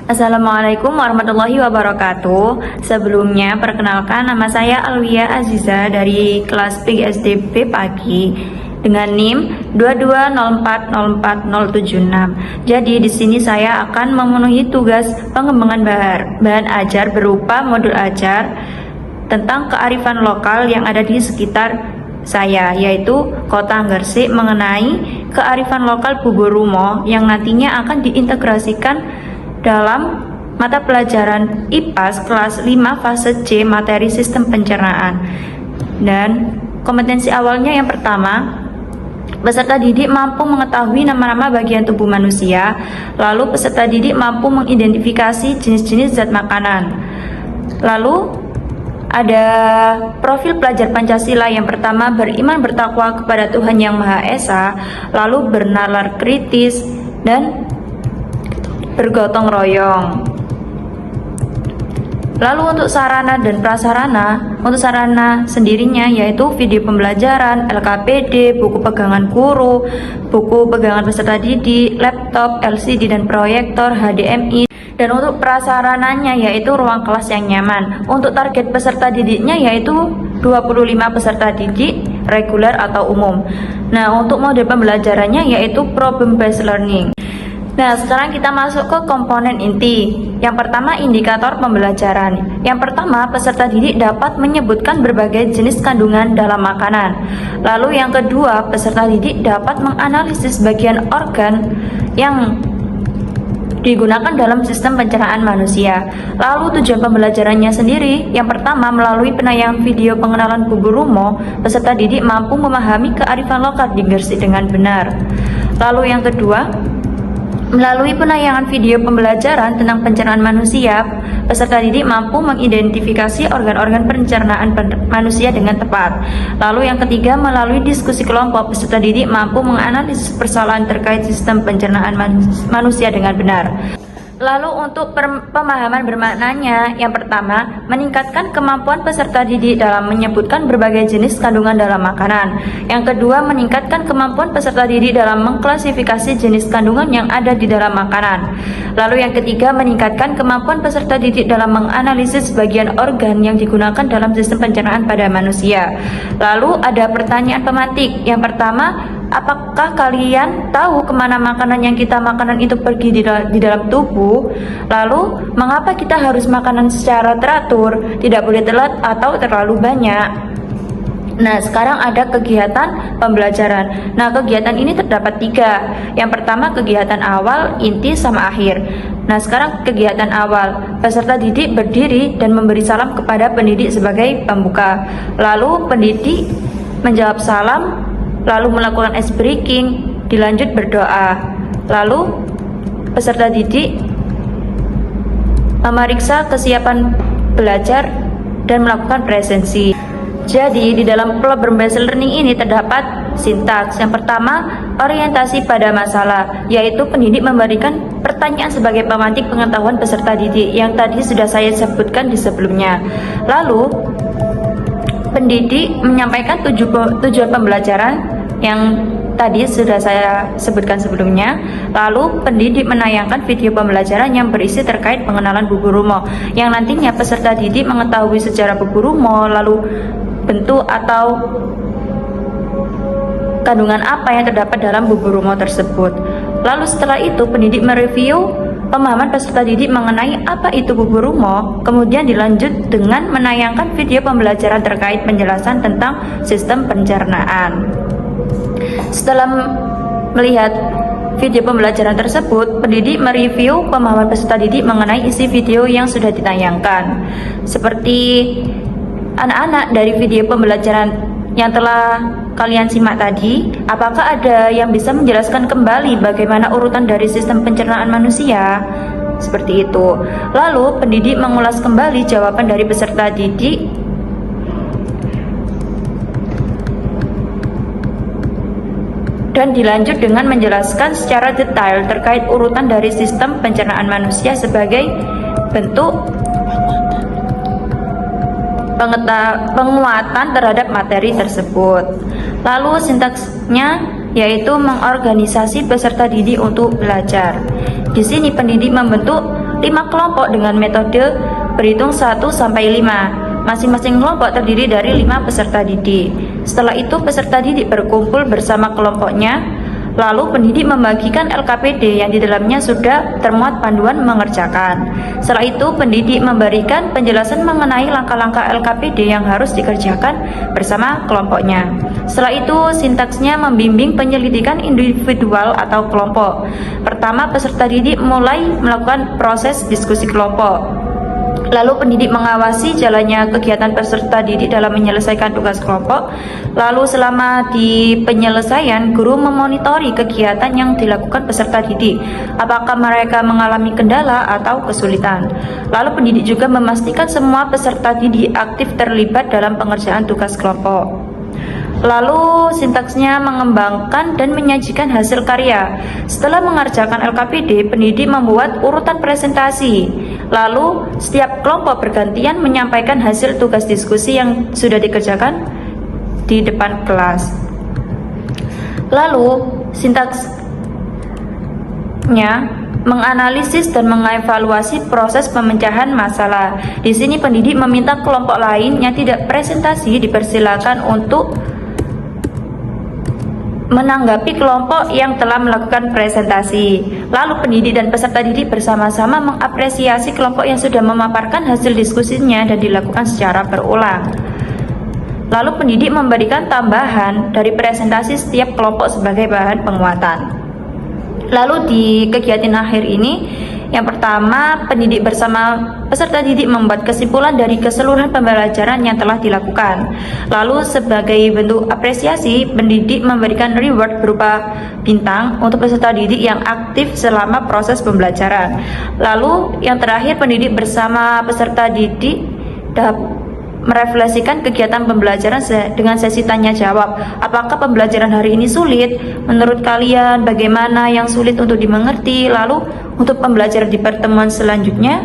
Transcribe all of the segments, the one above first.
Assalamualaikum warahmatullahi wabarakatuh. Sebelumnya, perkenalkan nama saya Alwia Aziza dari kelas PGSDP Pagi dengan NIM 220404076. Jadi di sini saya akan memenuhi tugas pengembangan bahan ajar berupa modul ajar tentang kearifan lokal yang ada di sekitar saya, yaitu Kota Gresik, mengenai kearifan lokal Buburumo yang nantinya akan diintegrasikan dalam mata pelajaran IPAS kelas 5 fase C materi sistem pencernaan. Dan kompetensi awalnya yang pertama, peserta didik mampu mengetahui nama-nama bagian tubuh manusia. Lalu peserta didik mampu mengidentifikasi jenis-jenis zat makanan. Lalu ada profil pelajar Pancasila yang pertama, beriman bertakwa kepada Tuhan Yang Maha Esa, lalu bernalar kritis dan bergotong royong. Lalu untuk sarana dan prasarana, untuk sarana sendirinya yaitu video pembelajaran, LKPD, buku pegangan guru, buku pegangan peserta didik, laptop, LCD dan proyektor, HDMI. Dan untuk prasarananya yaitu ruang kelas yang nyaman. Untuk target peserta didiknya yaitu 25 peserta didik reguler atau umum. Nah, untuk mode pembelajarannya yaitu problem based learning. Nah, sekarang kita masuk ke komponen inti. Yang pertama, indikator pembelajaran. Yang pertama, peserta didik dapat menyebutkan berbagai jenis kandungan dalam makanan. Lalu yang kedua, peserta didik dapat menganalisis bagian organ yang digunakan dalam sistem pencernaan manusia. Lalu tujuan pembelajarannya sendiri, yang pertama, melalui penayangan video pengenalan Buburumo, peserta didik mampu memahami kearifan lokal di Gresik dengan benar. Lalu yang kedua, melalui penayangan video pembelajaran tentang pencernaan manusia, peserta didik mampu mengidentifikasi organ-organ pencernaan manusia dengan tepat. Lalu yang ketiga, melalui diskusi kelompok, peserta didik mampu menganalisis persoalan terkait sistem pencernaan manusia dengan benar. Lalu untuk pemahaman bermaknanya, yang pertama, meningkatkan kemampuan peserta didik dalam menyebutkan berbagai jenis kandungan dalam makanan. Yang kedua, meningkatkan kemampuan peserta didik dalam mengklasifikasi jenis kandungan yang ada di dalam makanan. Lalu yang ketiga, meningkatkan kemampuan peserta didik dalam menganalisis bagian organ yang digunakan dalam sistem pencernaan pada manusia. Lalu ada pertanyaan pemantik. Yang pertama, apakah kalian tahu kemana makanan yang kita makan itu pergi di dalam tubuh? Lalu, mengapa kita harus makanan secara teratur, tidak boleh telat atau terlalu banyak? Nah, sekarang ada kegiatan pembelajaran. Nah, kegiatan ini terdapat 3. Yang pertama, kegiatan awal, inti, sama akhir. Nah, sekarang kegiatan awal. Peserta didik berdiri dan memberi salam kepada pendidik sebagai pembuka. Lalu, pendidik menjawab salam, lalu melakukan ice breaking, dilanjut berdoa. Lalu, peserta didik memeriksa kesiapan belajar dan melakukan presensi. Jadi, di dalam problem based learning ini terdapat sintaks. Yang pertama, orientasi pada masalah, yaitu pendidik memberikan pertanyaan sebagai pemantik pengetahuan peserta didik yang tadi sudah saya sebutkan di sebelumnya. Lalu, pendidik menyampaikan tujuan pembelajaran yang tadi sudah saya sebutkan sebelumnya. Lalu pendidik menayangkan video pembelajaran yang berisi terkait pengenalan Buburumo, yang nantinya peserta didik mengetahui sejarah Buburumo, lalu bentuk atau kandungan apa yang terdapat dalam Buburumo tersebut. Lalu setelah itu pendidik mereview pemahaman peserta didik mengenai apa itu Buburumo, kemudian dilanjut dengan menayangkan video pembelajaran terkait penjelasan tentang sistem pencernaan. Setelah melihat video pembelajaran tersebut, pendidik mereview pemahaman peserta didik mengenai isi video yang sudah ditayangkan. Seperti anak-anak dari video pembelajaran yang telah kalian simak tadi, apakah ada yang bisa menjelaskan kembali bagaimana urutan dari sistem pencernaan manusia? Seperti itu. Lalu pendidik mengulas kembali jawaban dari peserta didik dan dilanjut dengan menjelaskan secara detail terkait urutan dari sistem pencernaan manusia sebagai bentuk penguatan terhadap materi tersebut. Lalu sintaksnya yaitu mengorganisasi peserta didik untuk belajar. Di sini pendidik membentuk 5 kelompok dengan metode berhitung 1 sampai 5. Masing-masing kelompok terdiri dari 5 peserta didik. Setelah itu peserta didik berkumpul bersama kelompoknya, lalu pendidik membagikan LKPD yang di dalamnya sudah termuat panduan mengerjakan. Setelah itu pendidik memberikan penjelasan mengenai langkah-langkah LKPD yang harus dikerjakan bersama kelompoknya. Setelah itu sintaksnya membimbing penyelidikan individual atau kelompok. Pertama, peserta didik mulai melakukan proses diskusi kelompok. Lalu pendidik mengawasi jalannya kegiatan peserta didik dalam menyelesaikan tugas kelompok. Lalu selama di penyelesaian, guru memonitori kegiatan yang dilakukan peserta didik, apakah mereka mengalami kendala atau kesulitan. Lalu pendidik juga memastikan semua peserta didik aktif terlibat dalam pengerjaan tugas kelompok. Lalu sintaksnya mengembangkan dan menyajikan hasil karya. Setelah mengerjakan LKPD, pendidik membuat urutan presentasi. Lalu setiap kelompok bergantian menyampaikan hasil tugas diskusi yang sudah dikerjakan di depan kelas. Lalu sintaksnya menganalisis dan mengevaluasi proses pemecahan masalah. Di sini pendidik meminta kelompok lain yang tidak presentasi dipersilakan untuk menanggapi kelompok yang telah melakukan presentasi. Lalu pendidik dan peserta didik bersama-sama mengapresiasi kelompok yang sudah memaparkan hasil diskusinya dan dilakukan secara berulang. Lalu pendidik memberikan tambahan dari presentasi setiap kelompok sebagai bahan penguatan. Lalu di kegiatan akhir ini, yang pertama, pendidik bersama peserta didik membuat kesimpulan dari keseluruhan pembelajaran yang telah dilakukan. Lalu sebagai bentuk apresiasi, pendidik memberikan reward berupa bintang untuk peserta didik yang aktif selama proses pembelajaran. Lalu yang terakhir, pendidik bersama peserta didik merefleksikan kegiatan pembelajaran dengan sesi tanya jawab. Apakah pembelajaran hari ini sulit? Menurut kalian bagaimana yang sulit untuk dimengerti? Lalu untuk pembelajaran di pertemuan selanjutnya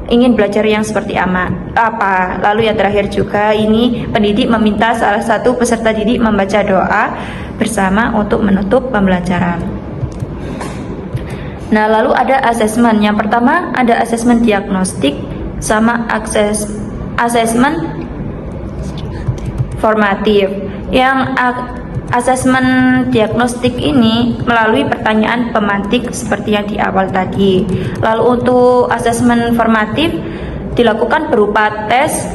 ingin belajar yang seperti apa? Lalu yang terakhir juga ini pendidik meminta salah satu peserta didik membaca doa bersama untuk menutup pembelajaran. Nah, lalu ada asesmen. Yang pertama ada asesmen diagnostik sama asesmen formatif. Yang asesmen diagnostik ini melalui pertanyaan pemantik seperti yang di awal tadi. Lalu untuk asesmen formatif dilakukan berupa tes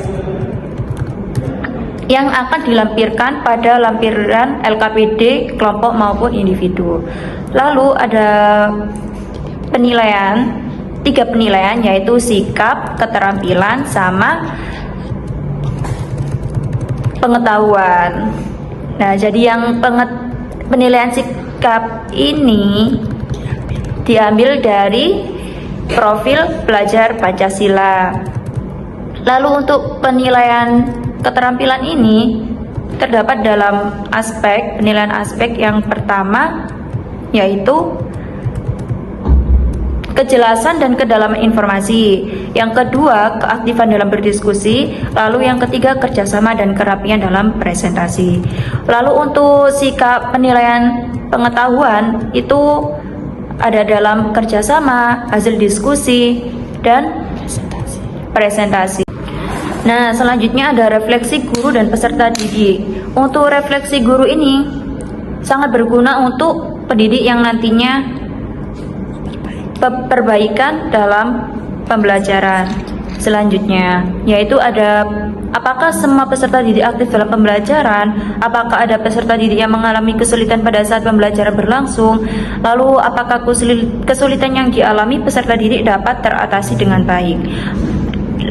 yang akan dilampirkan pada lampiran LKPD kelompok maupun individu. Lalu ada penilaian, 3 penilaian, yaitu sikap, keterampilan, sama pengetahuan. Nah, jadi yang penilaian sikap ini diambil dari profil pelajar Pancasila. Lalu untuk penilaian keterampilan ini terdapat dalam penilaian aspek yang pertama, yaitu kejelasan dan kedalaman informasi. Yang kedua, keaktifan dalam berdiskusi. Lalu yang ketiga, kerjasama dan kerapian dalam presentasi. Lalu untuk sikap penilaian pengetahuan itu ada dalam kerjasama, hasil diskusi, dan presentasi. Nah, selanjutnya ada refleksi guru dan peserta didik. Untuk refleksi guru ini sangat berguna untuk pendidik yang nantinya perbaikan dalam pembelajaran selanjutnya, yaitu ada apakah semua peserta didik aktif dalam pembelajaran, apakah ada peserta didik yang mengalami kesulitan pada saat pembelajaran berlangsung, lalu apakah kesulitan yang dialami peserta didik dapat teratasi dengan baik.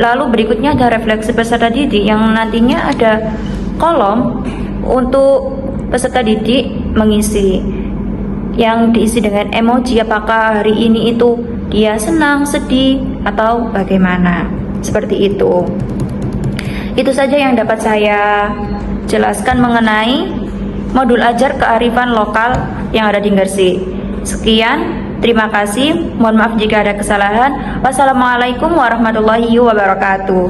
Lalu berikutnya ada refleksi peserta didik yang nantinya ada kolom untuk peserta didik mengisi yang diisi dengan emoji, apakah hari ini itu dia senang, sedih, atau bagaimana. Seperti itu. Itu saja yang dapat saya jelaskan mengenai modul ajar kearifan lokal yang ada di Gresik. Sekian, terima kasih. Mohon maaf jika ada kesalahan. Wassalamualaikum warahmatullahi wabarakatuh.